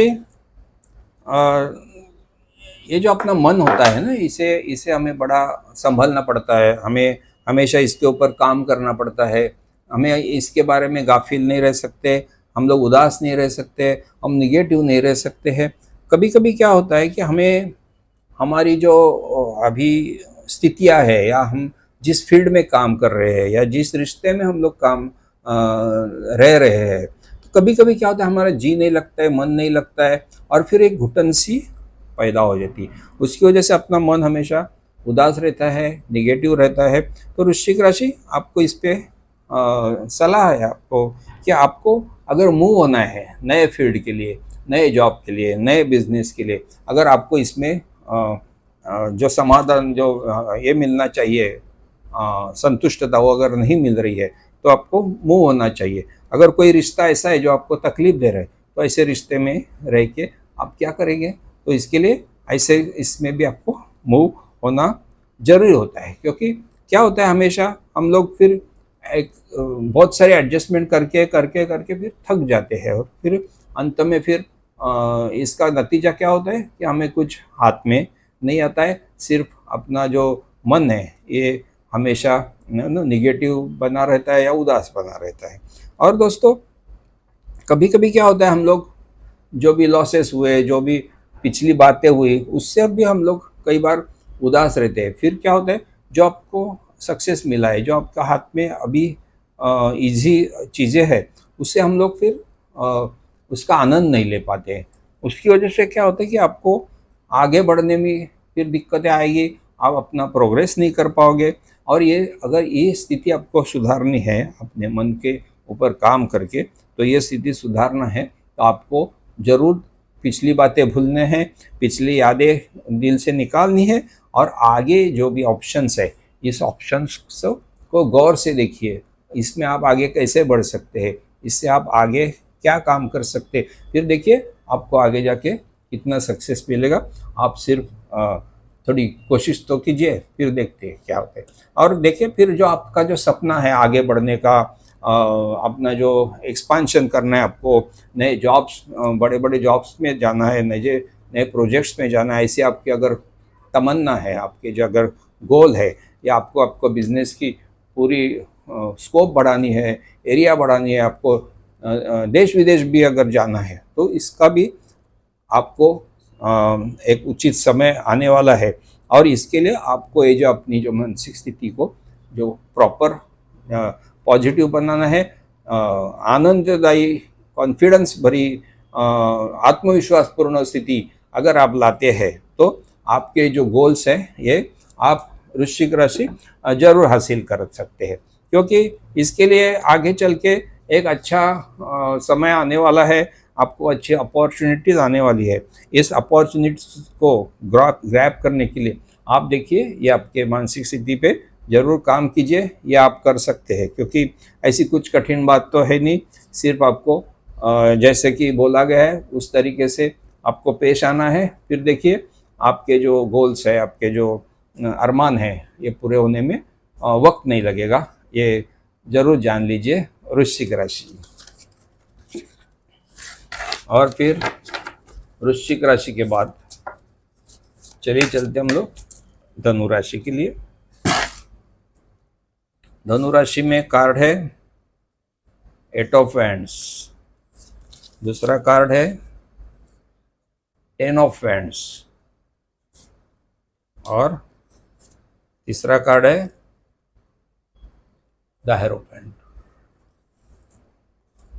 ये जो अपना मन होता है ना, इसे हमें बड़ा संभलना पड़ता है। हमें हमेशा इसके ऊपर काम करना पड़ता है। हमें इसके बारे में गाफिल नहीं रह सकते, हम लोग उदास नहीं रह सकते, हम निगेटिव नहीं रह सकते हैं। कभी कभी क्या होता है कि हमें हमारी जो अभी स्थितियां है, या हम जिस फील्ड में काम कर रहे हैं, या जिस रिश्ते में हम लोग काम रह रहे हैं, तो कभी कभी क्या होता है, हमारा जी नहीं लगता है, मन नहीं लगता है, और फिर एक घुटन सी पैदा हो जाती है। उसकी वजह से अपना मन हमेशा उदास रहता है, निगेटिव रहता है। तो वृश्चिक राशि, आपको इस पे सलाह है आपको कि आपको अगर मूव होना है नए फील्ड के लिए, नए जॉब के लिए, नए बिजनेस के लिए, अगर आपको इसमें जो समाधान, जो ये मिलना चाहिए, संतुष्टता, वो अगर नहीं मिल रही है, तो आपको मूव होना चाहिए। अगर कोई रिश्ता ऐसा है जो आपको तकलीफ दे रहा है, तो ऐसे रिश्ते में रह के आप क्या करेंगे? तो इसके लिए ऐसे इसमें भी आपको मूव होना जरूरी होता है। क्योंकि क्या होता है, हमेशा हम लोग फिर एक बहुत सारे एडजस्टमेंट करके करके करके फिर थक जाते हैं, और फिर अंत में फिर इसका नतीजा क्या होता है कि हमें कुछ हाथ में नहीं आता है। सिर्फ अपना जो मन है ये हमेशा निगेटिव बना रहता है या उदास बना रहता है। और दोस्तों, कभी कभी क्या होता है, हम लोग जो भी लॉसेस हुए, जो भी पिछली बातें हुई, उससे अब भी हम लोग कई बार उदास रहते हैं। फिर क्या होता है, जो आपको सक्सेस मिला है, जो आपका हाथ में अभी इजी चीज़ें हैं, उससे हम लोग फिर उसका आनंद नहीं ले पाते हैं। उसकी वजह से क्या होता है कि आपको आगे बढ़ने में फिर दिक्कतें आएगी, आप अपना प्रोग्रेस नहीं कर पाओगे। और ये अगर ये स्थिति आपको सुधारनी है, अपने मन के ऊपर काम करके, तो ये स्थिति सुधारना है, तो आपको ज़रूर पिछली बातें भूलने हैं, पिछली यादें दिल से निकालनी है, और आगे जो भी ऑप्शंस है, इस ऑप्शंस को गौर से देखिए। इसमें आप आगे कैसे बढ़ सकते हैं, इससे आप आगे क्या काम कर सकते हैं। फिर देखिए आपको आगे जाके कितना सक्सेस मिलेगा। आप सिर्फ थोड़ी कोशिश तो कीजिए, फिर देखते हैं क्या होता है। और देखिए फिर जो आपका जो सपना है आगे बढ़ने का, अपना जो एक्सपांशन करना है आपको, नए जॉब्स, बड़े बड़े जॉब्स में जाना है, नए नए प्रोजेक्ट्स में जाना है, ऐसी आपकी अगर तमन्ना है, आपके जो अगर गोल है, या आपको आपको बिजनेस की पूरी स्कोप बढ़ानी है, एरिया बढ़ानी है, आपको देश विदेश भी अगर जाना है, तो इसका भी आपको एक उचित समय आने वाला है। और इसके लिए आपको ये जो अपनी जो मानसिक स्थिति को जो प्रॉपर पॉजिटिव बनाना है, आनंददायी, कॉन्फिडेंस भरी, आत्मविश्वासपूर्ण स्थिति अगर आप लाते हैं, तो आपके जो गोल्स हैं ये आप वृश्चिक राशि जरूर हासिल कर सकते हैं। क्योंकि इसके लिए आगे चल के एक अच्छा समय आने वाला है, आपको अच्छी अपॉर्चुनिटीज आने वाली है। इस अपॉर्चुनिटीज को ग्रैब करने के लिए आप देखिए, ये आपके मानसिक स्थिति पे जरूर काम कीजिए, ये आप कर सकते हैं। क्योंकि ऐसी कुछ कठिन बात तो है नहीं, सिर्फ आपको जैसे कि बोला गया है उस तरीके से आपको पेश आना है। फिर देखिए आपके जो गोल्स है, आपके जो अरमान है, ये पूरे होने में वक्त नहीं लगेगा, ये जरूर जान लीजिए वृश्चिक राशि। और फिर वृश्चिक राशि के बाद चलिए चलते हम लोग धनु राशि के लिए। धनु राशि में कार्ड है 8 ऑफ वैंड्स, दूसरा कार्ड है 10 ऑफ वैंड्स, और तीसरा कार्ड है द हेरोपेंट।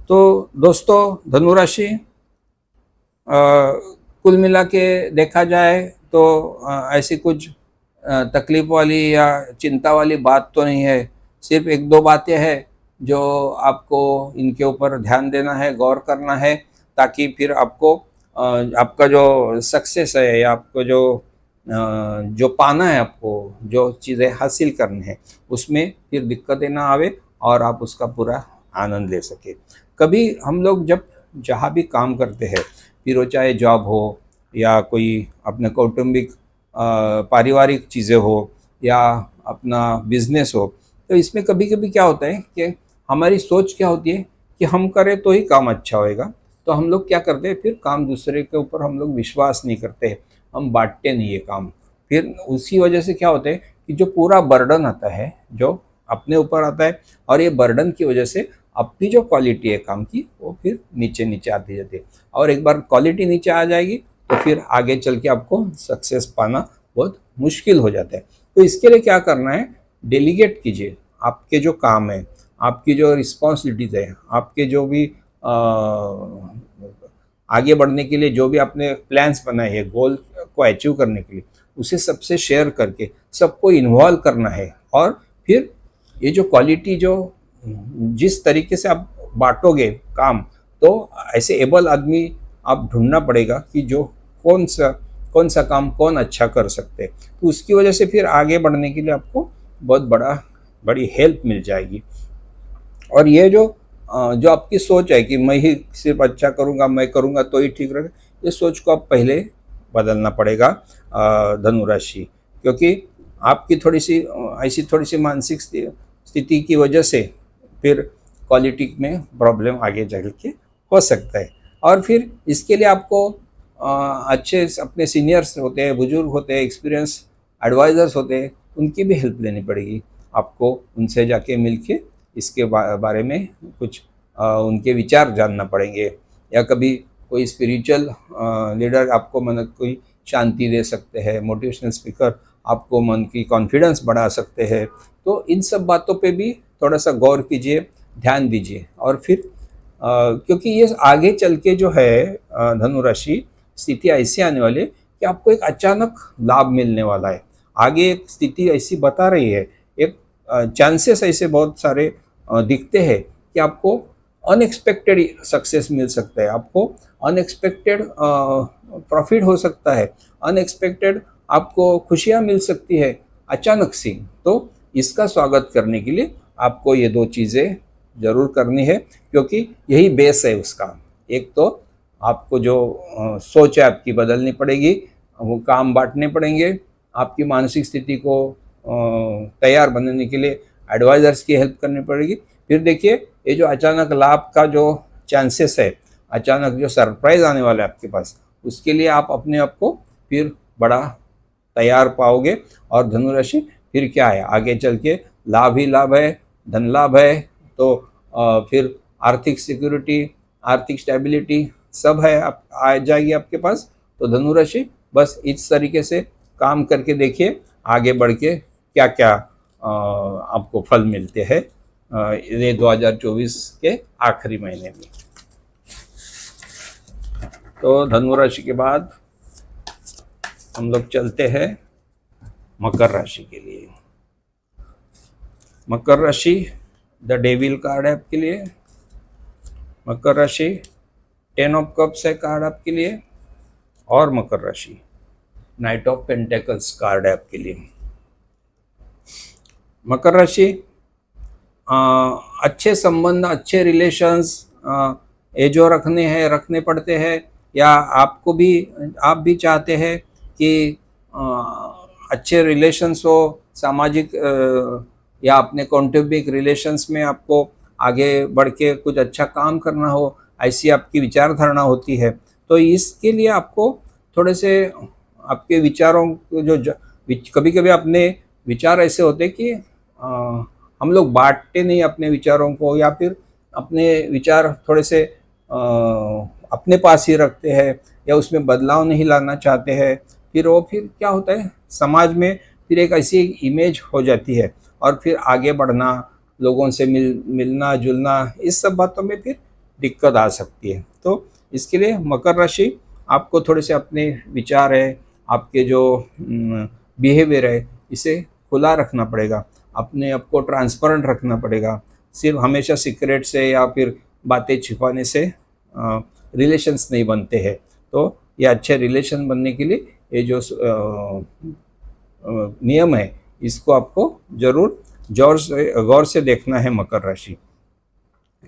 तो दोस्तों धनु राशि कुल मिला के देखा जाए तो ऐसी कुछ तकलीफ वाली या चिंता वाली बात तो नहीं है। सिर्फ एक दो बातें हैं जो आपको इनके ऊपर ध्यान देना है, गौर करना है, ताकि फिर आपको आपका जो सक्सेस है, या आपको जो पाना है, आपको जो चीज़ें हासिल करनी है, उसमें फिर दिक्कतें ना आवे और आप उसका पूरा आनंद ले सके। कभी हम लोग जब जहाँ भी काम करते हैं, फिर वो चाहे जॉब हो या कोई अपने कौटुंबिक पारिवारिक चीज़ें हो या अपना बिजनेस हो, तो इसमें कभी कभी क्या होता है कि हमारी सोच क्या होती है कि हम करें तो ही काम अच्छा होएगा। तो हम लोग क्या करते हैं, फिर काम दूसरे के ऊपर हम लोग विश्वास नहीं करते, हम बांटते नहीं है काम। फिर उसी वजह से क्या होता है कि जो पूरा बर्डन आता है जो अपने ऊपर आता है, और ये बर्डन की वजह से अपनी जो क्वालिटी है काम की वो फिर नीचे नीचे आती जाती है। और एक बार क्वालिटी नीचे आ जाएगी तो फिर आगे चल के आपको सक्सेस पाना बहुत मुश्किल हो जाता है। तो इसके लिए क्या करना है, डेलीगेट कीजिए आपके जो काम है, आपकी जो रिस्पॉन्सिबिलिटीज़ है, आपके जो भी आगे बढ़ने के लिए जो भी आपने प्लान्स बनाए हैं गोल को अचीव करने के लिए, उसे सबसे शेयर करके सबको इन्वॉल्व करना है। और फिर ये जो क्वालिटी जो जिस तरीके से आप बांटोगे काम, तो ऐसे एबल आदमी आप ढूंढना पड़ेगा कि जो कौन सा काम कौन अच्छा कर सकते हैं। तो उसकी वजह से फिर आगे बढ़ने के लिए आपको बहुत बड़ी हेल्प मिल जाएगी। और ये जो आपकी सोच है कि मैं ही सिर्फ अच्छा करूँगा, मैं करूँगा तो ही ठीक रहेगा, ये सोच को आप पहले बदलना पड़ेगा धनु राशि। क्योंकि आपकी थोड़ी सी मानसिक स्थिति की वजह से फिर क्वालिटी में प्रॉब्लम आगे चल के हो सकता है। और फिर इसके लिए आपको अच्छे अपने सीनियर्स होते हैं, बुजुर्ग होते हैं, एक्सपीरियंस एडवाइज़र्स होते हैं, उनकी भी हेल्प लेनी पड़ेगी आपको। उनसे जाके मिलके इसके बारे में कुछ उनके विचार जानना पड़ेंगे। या कभी कोई स्पिरिचुअल लीडर आपको मन कोई शांति दे सकते हैं, मोटिवेशनल स्पीकर आपको मन की कॉन्फिडेंस बढ़ा सकते हैं। तो इन सब बातों पे भी थोड़ा सा गौर कीजिए, ध्यान दीजिए। और फिर क्योंकि ये आगे चल के जो है धनु राशि स्थिति ऐसी आने वाली है कि आपको एक अचानक लाभ मिलने वाला है। आगे एक स्थिति ऐसी बता रही है, एक चांसेस ऐसे बहुत सारे दिखते हैं कि आपको अनएक्सपेक्टेड सक्सेस मिल सकता है, आपको अनएक्सपेक्टेड प्रॉफिट हो सकता है, अनएक्सपेक्टेड आपको खुशियाँ मिल सकती है अचानक सी। तो इसका स्वागत करने के लिए आपको ये दो चीज़ें ज़रूर करनी है, क्योंकि यही बेस है उसका। एक तो आपको जो सोच है आपकी बदलनी पड़ेगी, वो काम बांटने पड़ेंगे, आपकी मानसिक स्थिति को तैयार बनाने के लिए एडवाइजर्स की हेल्प करनी पड़ेगी। फिर देखिए ये जो अचानक लाभ का जो चांसेस है, अचानक जो सरप्राइज आने वाला है आपके पास, उसके लिए आप अपने आप को फिर बड़ा तैयार पाओगे। और धनुराशि फिर क्या है, आगे चल के लाभ ही लाभ है, धन लाभ है, तो फिर आर्थिक सिक्योरिटी, आर्थिक स्टेबिलिटी सब है, आप आ जाएगी आपके पास। तो धनुराशि बस इस तरीके से काम करके देखिए, आगे बढ़ के क्या क्या आपको फल मिलते हैं ये 2024 के आखिरी महीने में। तो धनु राशि के बाद हम लोग चलते हैं मकर राशि के लिए। मकर राशि द डेविल कार्ड है आपके लिए। मकर राशि 10 ऑफ कप्स है कार्ड आपके लिए। और मकर राशि नाइट ऑफ पेंटेकल्स कार्ड है आपके लिए। मकर राशि अच्छे संबंध, अच्छे रिलेशंस ये जो रखने पड़ते हैं, या आपको भी, आप भी चाहते हैं कि अच्छे रिलेशंस हो, सामाजिक या अपने कॉन्ट्रिब्यूटिव रिलेशंस में आपको आगे बढ़ के कुछ अच्छा काम करना हो, ऐसी आपकी विचारधारणा होती है। तो इसके लिए आपको थोड़े से आपके विचारों जो कभी कभी अपने विचार ऐसे होते कि हम लोग बांटते नहीं अपने विचारों को, या फिर अपने विचार थोड़े से अपने पास ही रखते हैं, या उसमें बदलाव नहीं लाना चाहते हैं। फिर क्या होता है, समाज में फिर एक ऐसी इमेज हो जाती है, और फिर आगे बढ़ना, लोगों से मिलना जुलना, इस सब बातों में फिर दिक्कत आ सकती है। तो इसके लिए मकर राशि आपको थोड़े से अपने विचार है, आपके जो बिहेवियर है, इसे खुला रखना पड़ेगा, अपने आप को ट्रांसपेरेंट रखना पड़ेगा। सिर्फ हमेशा सीक्रेट से या फिर बातें छिपाने से रिलेशंस नहीं बनते हैं। तो ये अच्छे रिलेशन बनने के लिए ये जो नियम है, इसको आपको जरूर गौर से देखना है मकर राशि।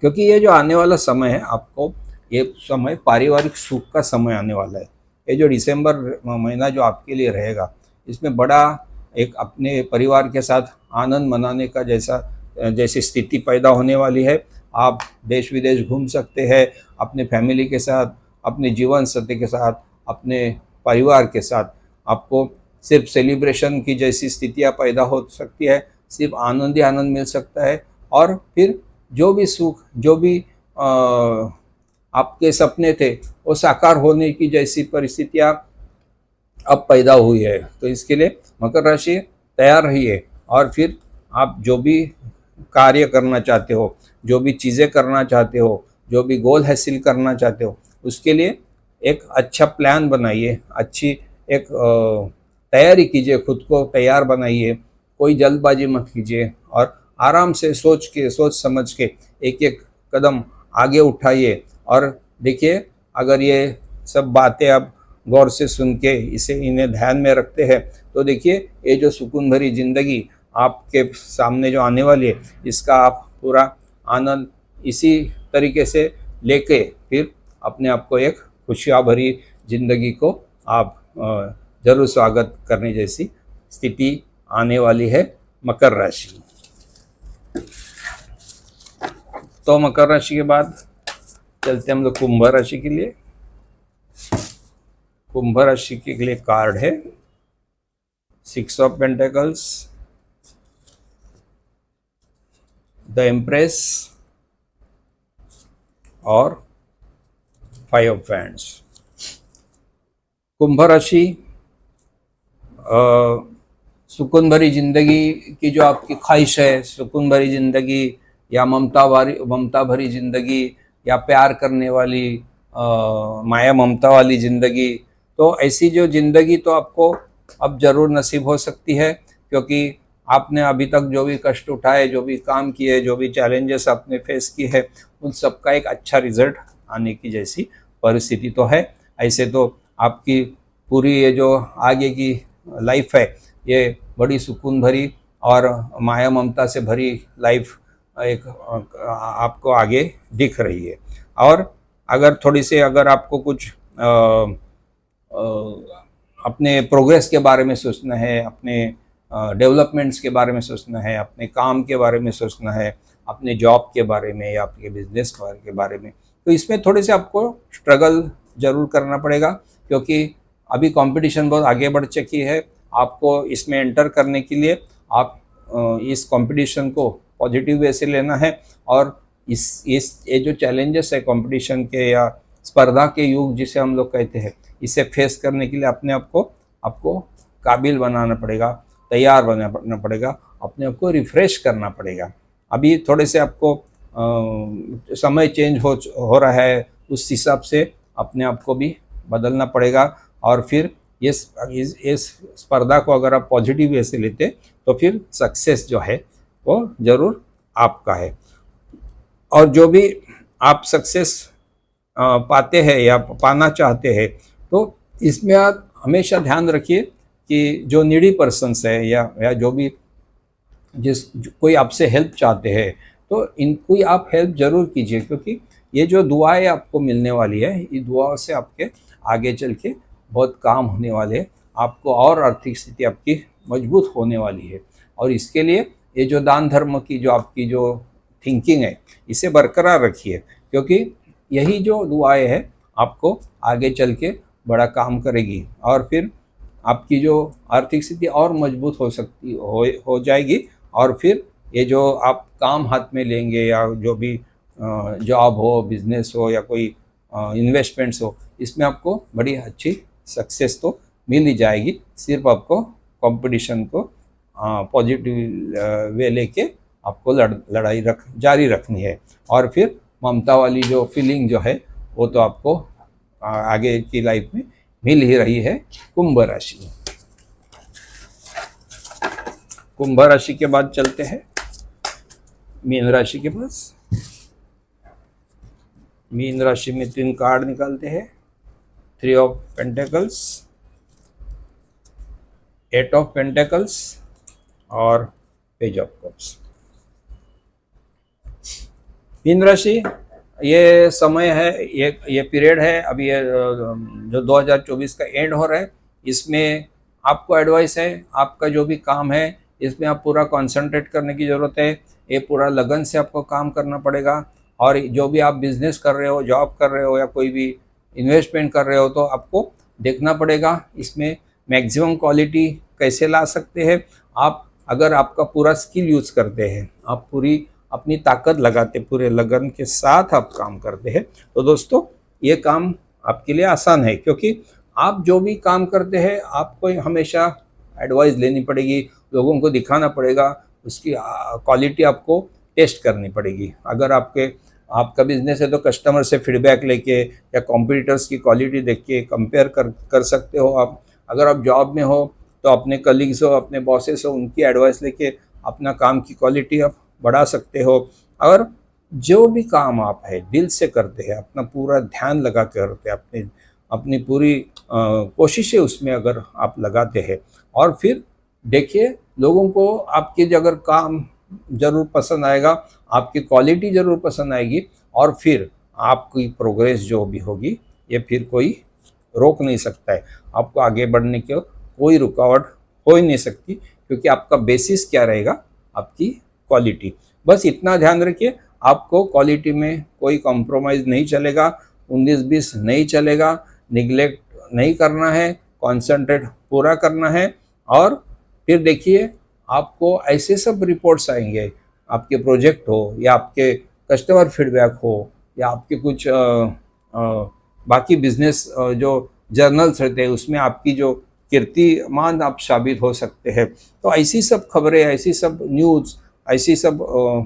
क्योंकि ये जो आने वाला समय है, आपको ये समय पारिवारिक सुख का समय आने वाला है। ये जो दिसंबर महीना जो आपके लिए रहेगा, इसमें बड़ा एक अपने परिवार के साथ आनंद मनाने का जैसी स्थिति पैदा होने वाली है। आप देश विदेश घूम सकते हैं अपने फैमिली के साथ, अपने जीवन साथी के साथ, अपने परिवार के साथ। आपको सिर्फ सेलिब्रेशन की जैसी स्थितियाँ पैदा हो सकती है, सिर्फ आनंद ही आनंद मिल सकता है। और फिर जो भी सुख, जो भी आपके सपने थे, वो साकार होने की जैसी परिस्थितियाँ अब पैदा हुई है। तो इसके लिए मकर राशि तैयार रहिए, और फिर आप जो भी कार्य करना चाहते हो, जो भी चीज़ें करना चाहते हो, जो भी गोल हासिल करना चाहते हो, उसके लिए एक अच्छा प्लान बनाइए, अच्छी एक तैयारी कीजिए, खुद को तैयार बनाइए। कोई जल्दबाजी मत कीजिए, और आराम से सोच समझ के एक एक कदम आगे उठाइए। और देखिए, अगर ये सब बातें आप गौर से सुन के इन्हें ध्यान में रखते हैं, तो देखिए ये जो सुकून भरी जिंदगी आपके सामने जो आने वाली है, इसका आप पूरा आनंद इसी तरीके से लेके फिर अपने आप को एक खुशियाँ भरी जिंदगी को आप जरूर स्वागत करने जैसी स्थिति आने वाली है मकर राशि। तो मकर राशि के बाद चलते हम लोग कुंभ राशि के लिए। कुंभ राशि के लिए कार्ड है 6 ऑफ पेंटेकल्स, द एम्प्रेस और 5 ऑफ वैंड्स। कुंभ राशि सुकून भरी जिंदगी की जो आपकी ख्वाहिश है, सुकून भरी जिंदगी या ममता भरी जिंदगी, या प्यार करने वाली माया ममता वाली जिंदगी, तो ऐसी जो जिंदगी तो आपको अब जरूर नसीब हो सकती है। क्योंकि आपने अभी तक जो भी कष्ट उठाए, जो भी काम किए, जो भी चैलेंजेस आपने फेस किए हैं, उन सब का एक अच्छा रिजल्ट आने की जैसी परिस्थिति तो है। ऐसे तो आपकी पूरी ये जो आगे की लाइफ है, ये बड़ी सुकून भरी और माया ममता से भरी लाइफ एक आपको आगे दिख रही है। और अगर थोड़ी सी अगर आपको कुछ अपने प्रोग्रेस के बारे में सोचना है, अपने डेवलपमेंट्स के बारे में सोचना है, अपने काम के बारे में सोचना है, अपने जॉब के बारे में या आपके बिजनेस के बारे में। तो इसमें थोड़े से आपको स्ट्रगल ज़रूर करना पड़ेगा, क्योंकि अभी कंपटीशन बहुत आगे बढ़ चुकी है। आपको इसमें एंटर करने के लिए आप इस कंपटीशन को पॉजिटिव वे से लेना है, और इस ये जो चैलेंजेस है कंपटीशन के या स्पर्धा के युग जिसे हम लोग कहते हैं, इसे फेस करने के लिए अपने आप को आपको काबिल बनाना पड़ेगा, तैयार बनाना पड़ेगा, अपने आप को रिफ्रेश करना पड़ेगा। अभी थोड़े से आपको समय चेंज हो रहा है, उस हिसाब से अपने आप को भी बदलना पड़ेगा। और फिर इस स्पर्धा को अगर आप पॉजिटिव वे से लेते तो फिर सक्सेस जो है वो ज़रूर आपका है। और जो भी आप सक्सेस पाते हैं या पाना चाहते हैं, तो इसमें आप हमेशा ध्यान रखिए कि जो नीडी पर्सन्स है या जो भी कोई आपसे हेल्प चाहते हैं, तो इनको आप हेल्प ज़रूर कीजिए, क्योंकि ये जो दुआएं आपको मिलने वाली है, ये दुआओं से आपके आगे चल के बहुत काम होने वाले हैं, आपको और आर्थिक स्थिति आपकी मजबूत होने वाली है। और इसके लिए ये जो दान धर्म की जो आपकी जो थिंकिंग है, इसे बरकरार रखिए, क्योंकि यही जो दुआएं है आपको आगे चल के बड़ा काम करेगी, और फिर आपकी जो आर्थिक स्थिति और मजबूत हो जाएगी। और फिर ये जो आप काम हाथ में लेंगे, या जो भी जॉब हो, बिजनेस हो, या कोई इन्वेस्टमेंट्स हो, इसमें आपको बड़ी अच्छी सक्सेस तो मिल ही जाएगी। सिर्फ आपको कंपटीशन को पॉजिटिव वे लेके आपको लड़ाई जारी रखनी है। और फिर ममता वाली जो फीलिंग जो है वो तो आपको आगे की लाइफ में मिल ही रही है। कुंभ राशि, कुंभ राशि के बाद चलते हैं मीन राशि के पास। मीन राशि में 3 कार्ड निकालते हैं, 3 ऑफ पेंटेकल्स, 8 ऑफ पेंटेकल्स और पेज ऑफ कप्स। मीन राशि, ये समय है, ये पीरियड है, अभी ये जो 2024 का एंड हो रहा है, इसमें आपको एडवाइस है, आपका जो भी काम है इसमें आप पूरा कंसंट्रेट करने की ज़रूरत है। ये पूरा लगन से आपको काम करना पड़ेगा। और जो भी आप बिजनेस कर रहे हो, जॉब कर रहे हो, या कोई भी इन्वेस्टमेंट कर रहे हो, तो आपको देखना पड़ेगा इसमें मैक्सिमम क्वालिटी कैसे ला सकते हैं आप। अगर आपका पूरा स्किल यूज़ करते हैं, आप पूरी अपनी ताकत लगाते, पूरे लगन के साथ आप काम करते हैं, तो दोस्तों ये काम आपके लिए आसान है, क्योंकि आप जो भी काम करते हैं आपको हमेशा एडवाइस लेनी पड़ेगी, लोगों को दिखाना पड़ेगा, उसकी क्वालिटी आपको टेस्ट करनी पड़ेगी। अगर आपका बिजनेस है तो कस्टमर से फीडबैक लेके या कॉम्पिटिटर्स की क्वालिटी देख के कंपेयर कर सकते हो आप। अगर आप जॉब में हो तो अपने कलीग्स हो, अपने बॉसेस हो, उनकी एडवाइस लेके अपना काम की क्वालिटी आप बढ़ा सकते हो। और जो भी काम आप है दिल से करते हैं, अपना पूरा ध्यान लगा के करते हैं, अपनी पूरी कोशिशें उसमें अगर आप लगाते हैं, और फिर देखिए लोगों को आपके अगर काम ज़रूर पसंद आएगा, आपकी क्वालिटी ज़रूर पसंद आएगी, और फिर आपकी प्रोग्रेस जो भी होगी ये फिर कोई रोक नहीं सकता है। आपको आगे बढ़ने की कोई रुकावट हो ही नहीं सकती, क्योंकि आपका बेसिस क्या रहेगा, आपकी क्वालिटी। बस इतना ध्यान रखिए, आपको क्वालिटी में कोई कॉम्प्रोमाइज़ नहीं चलेगा, 19-20 नहीं चलेगा, निगलेक्ट नहीं करना है, कॉन्सेंट्रेट पूरा करना है। और फिर देखिए आपको ऐसे सब रिपोर्ट्स आएंगे, आपके प्रोजेक्ट हो, या आपके कस्टमर फीडबैक हो, या आपके कुछ बाकी बिजनेस जो जर्नल्स रहते हैं उसमें आपकी जो कीर्तिमान आप साबित हो सकते हैं। तो ऐसी सब खबरें, ऐसी सब न्यूज़, ऐसी सब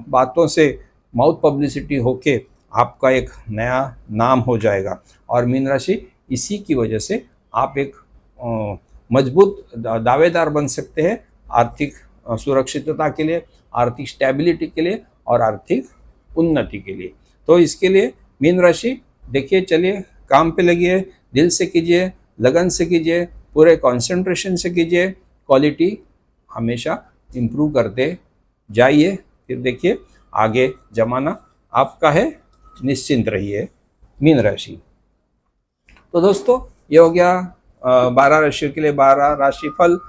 बातों से माउथ पब्लिसिटी होके आपका एक नया नाम हो जाएगा। और मीन राशि, इसी की वजह से आप एक मजबूत दावेदार बन सकते हैं आर्थिक सुरक्षितता के लिए, आर्थिक स्टेबिलिटी के लिए और आर्थिक उन्नति के लिए। तो इसके लिए मीन राशि देखिए, चलिए काम पे लगिए, दिल से कीजिए, लगन से कीजिए, पूरे कंसंट्रेशन से कीजिए, क्वालिटी हमेशा इम्प्रूव करते जाइए। फिर देखिए आगे जमाना आपका है, निश्चिंत रहिए मीन राशि। तो दोस्तों ये हो गया 12 राशियों के लिए 12 राशिफल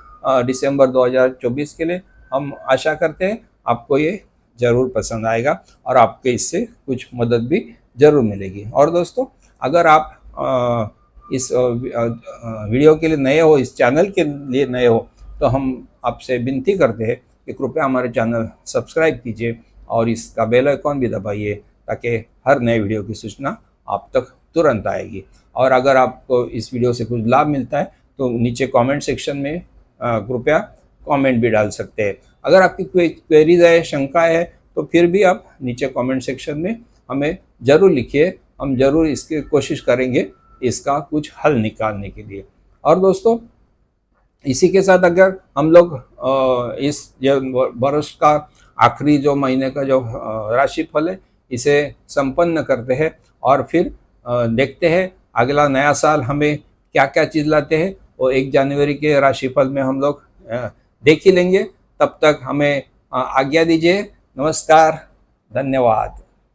दिसंबर 2024 के लिए। हम आशा करते हैं आपको ये ज़रूर पसंद आएगा और आपके इससे कुछ मदद भी ज़रूर मिलेगी। और दोस्तों, अगर आप इस वीडियो के लिए नए हो, इस चैनल के लिए नए हो, तो हम आपसे विनती करते हैं कि कृपया हमारे चैनल सब्सक्राइब कीजिए और इसका बेल आइकॉन भी दबाइए, ताकि हर नए वीडियो की सूचना आप तक तुरंत आएगी। और अगर आपको इस वीडियो से कुछ लाभ मिलता है तो नीचे कमेंट सेक्शन में कृपया कमेंट भी डाल सकते हैं। अगर आपकी कोई क्वेरीज है, शंकाएं है, तो फिर भी आप नीचे कमेंट सेक्शन में हमें ज़रूर लिखिए। हम ज़रूर इसकी कोशिश करेंगे इसका कुछ हल निकालने के लिए। और दोस्तों, इसी के साथ अगर हम लोग इस वर्ष का आखिरी जो महीने का जो राशिफल है, इसे संपन्न करते हैं और फिर देखते हैं अगला नया साल हमें क्या क्या चीज़ लाते हैं, वो 1 जनवरी के राशिफल में हम लोग देख ही लेंगे। तब तक हमें आज्ञा दीजिए। नमस्कार, धन्यवाद।